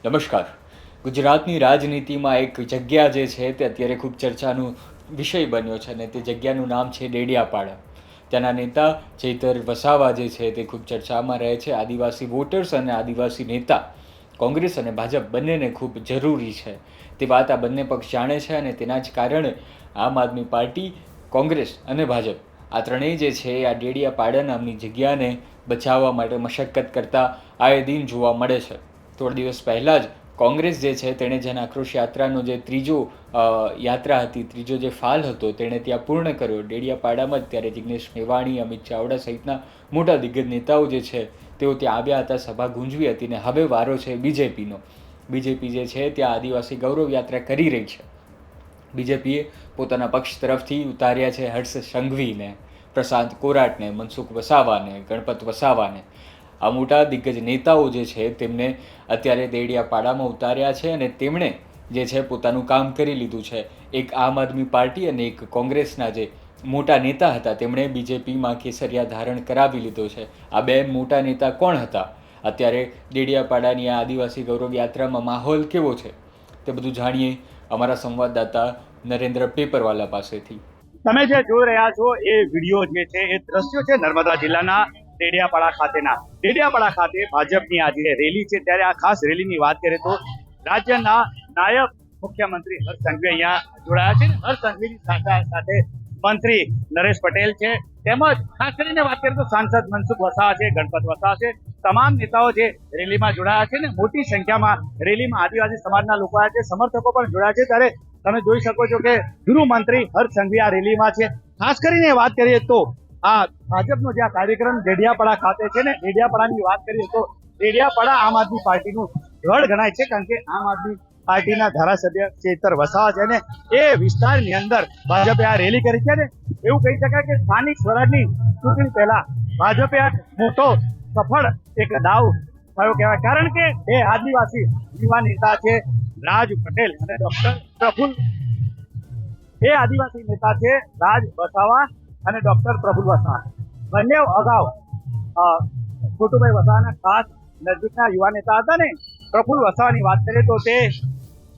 નમસ્કાર. ગુજરાતની રાજનીતિમાં એક જગ્યા જે છે તે અત્યારે ખૂબ ચર્ચાનો વિષય બન્યો છે અને તે જગ્યાનું નામ છે ડેડિયાપાડા. ત્યાંના નેતા ચૈતર વસાવા જે છે તે ખૂબ ચર્ચામાં રહે છે. આદિવાસી વોટર્સ અને આદિવાસી નેતા કોંગ્રેસ અને ભાજપ બંનેને ખૂબ જરૂરી છે તે વાત આ બંને પક્ષ જાણે છે અને તેના જ કારણે આમ આદમી પાર્ટી, કોંગ્રેસ અને ભાજપ આ ત્રણેય જે છે આ ડેડિયાપાડા નામની જગ્યાને બચાવવા માટે મશક્કત કરતા આએ દિન જોવા મળે છે. થોડા દિવસ પહેલાં જ કોંગ્રેસ જે છે તેણે જન આક્રોશ યાત્રાનો જે ત્રીજો યાત્રા હતી, ત્રીજો જે ફાલ હતો તેણે ત્યાં પૂર્ણ કર્યો ડેડિયાપાડામાં જ. ત્યારે જિગ્નેશ મેવાણી, અમિત ચાવડા સહિતના મોટા દિગ્ગજ નેતાઓ જે છે તેઓ ત્યાં આવ્યા હતા, સભા ગુંજવી હતી ને હવે વારો છે બીજેપીનો. બીજેપી જે છે ત્યાં આદિવાસી ગૌરવ યાત્રા કરી રહી છે. બીજેપીએ પોતાના પક્ષ તરફથી ઉતાર્યા છે હર્ષ સંઘવીને, પ્રશાંત કોરાટને, મનસુખ વસાવાને, ગણપત વસાવાને. આ મોટા દિગ્ગજ નેતાઓ જે છે તેમને અત્યારે ડેડિયાપાડામાં ઉતાર્યા છે અને તેમણે જે છે પોતાનું કામ કરી લીધું છે. એક આમ આદમી પાર્ટી અને એક કોંગ્રેસના જે મોટા નેતા હતા તેમણે બીજેપીમાં કેસરિયા ધારણ કરાવી લીધો છે. આ બે મોટા નેતા કોણ હતા? અત્યારે ડેડિયાપાડાની આ આદિવાસી ગૌરવ યાત્રામાં માહોલ કેવો છે તે બધું જાણીએ અમારા સંવાદદાતા નરેન્દ્ર પેપરવાલા પાસેથી. તમે જે જોઈ રહ્યા છો એ વિડીયો જે છે એ દ્રશ્યો છે નર્મદા જિલ્લાના ડેડિયાપાડા ખાતેના. ડેડિયાપાડા ખાતે ભાજપની આજે રેલી છે ત્યારે આ ખાસ રેલીની વાત કરીએ તો રાજ્યના નાયબ મુખ્યમંત્રી હર્ષ સંઘવી અહીંયા જોડાયા છે. હર્ષ સંઘવીની સાથે મંત્રી નરેશ પટેલ છે, તેમજ ખાસ કરીને વાત કરીએ તો સાંસદ મનસુખ વસાવા છે, ગણપત વસાવા છે. તમામ નેતાઓ જે રેલીમાં જોડાયા છે ને મોટી સંખ્યામાં રેલીમાં આદિવાસી સમાજના લોકો આવ્યા છે, સમર્થકો પણ જોડાયા છે. ત્યારે તમે જોઈ શકો છો કે ગૃહમંત્રી હર્ષ સંઘવી આ રેલીમાં છે. ખાસ કરીને વાત કરીએ તો આ ભાજપનો જે આ કાર્યક્રમ ડેડિયાપાડા ખાતે છે ને, ડેડિયાપાડાની વાત કરીએ તો ડેડિયાપાડા આમ આદમી પાર્ટીનું ગઢ ગણાય છે, કારણ કે આમ આદમી પાર્ટીના ધારાસભ્ય ચૈતર વસાવા છે ને એ વિસ્તારની અંદર ભાજપે આ રેલી કરી છે ને એવું કહી શકાય કે સ્થાનિક સ્વરાજની ચૂંટણી પહેલા ભાજપે આ મોટો સફળ એક દાવ થયો કહેવાય. કારણ કે બે આદિવાસી યુવા નેતા છે રાજ પટેલ અને ડોક્ટર પ્રફુલ, એ આદિવાસી નેતા છે રાજ વસાવા અને ડોક્ટર પ્રફુલ વસાવા. બંને અગાઉ છોટુભાઈ વસાવાના ખાસ નજીકના યુવા નેતા હતા ને. પ્રફુલ વસાવાની વાત કરીએ તો તે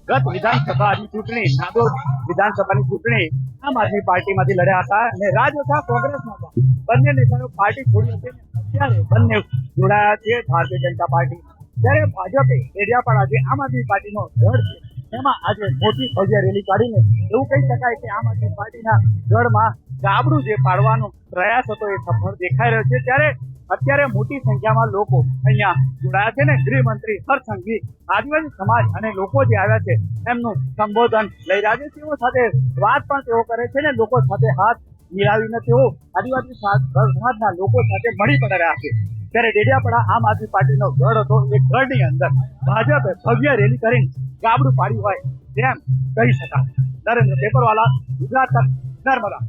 ગત વિધાનસભાની ચૂંટણી, નાગોર વિધાનસભાની ચૂંટણી આમ આદમી પાર્ટીમાંથી લડ્યા હતા અને રાજ વસાવા કોંગ્રેસમાં હતા. બંને નેતાઓ પાર્ટી છોડી હતી, અત્યારે બંને જોડાયા છે ભારતીય જનતા પાર્ટી. ત્યારે ભાજપે ડેડિયાપાડા જે આમ આદમી પાર્ટીનો ગઢ છે એમાં આજે મોટી ભવ્ય રેલી કાઢીને એવું કહી શકાય કે આમ આદમી પાર્ટીના ગઢમાં ગાબડું જે પાડવાનો પ્રયાસ હતો એ સફળ દેખાઈ રહ્યો છે. ત્યારે અત્યારે મોટી સંખ્યામાં લોકો અહીંયા જોડાયા છે ને ગૃહમંત્રી હર્ષ સંઘવી આદિવાસી સમાજ અને લોકો જે આવ્યા છે એમનું સંબોધન લઈ રહ્યા છે. તેઓ સાથે વાત પણ તેઓ કરે છે ને લોકો સાથે હાથ મિલાવીને તેઓ આદિવાસી સમાજના લોકો સાથે મળી પણ રહ્યા છે. ત્યારે ડેડિયાપાડા આમ આદમી પાર્ટીનો ગઢ હતો, એ ગઢની અંદર ભાજપે ભવ્ય રેલી કરીને ગાબડું પાડ્યું હોય તેમ કહી શકાય. નરેન્દ્ર પેપરવાલા, ગુજરાત તક, નર્મદા.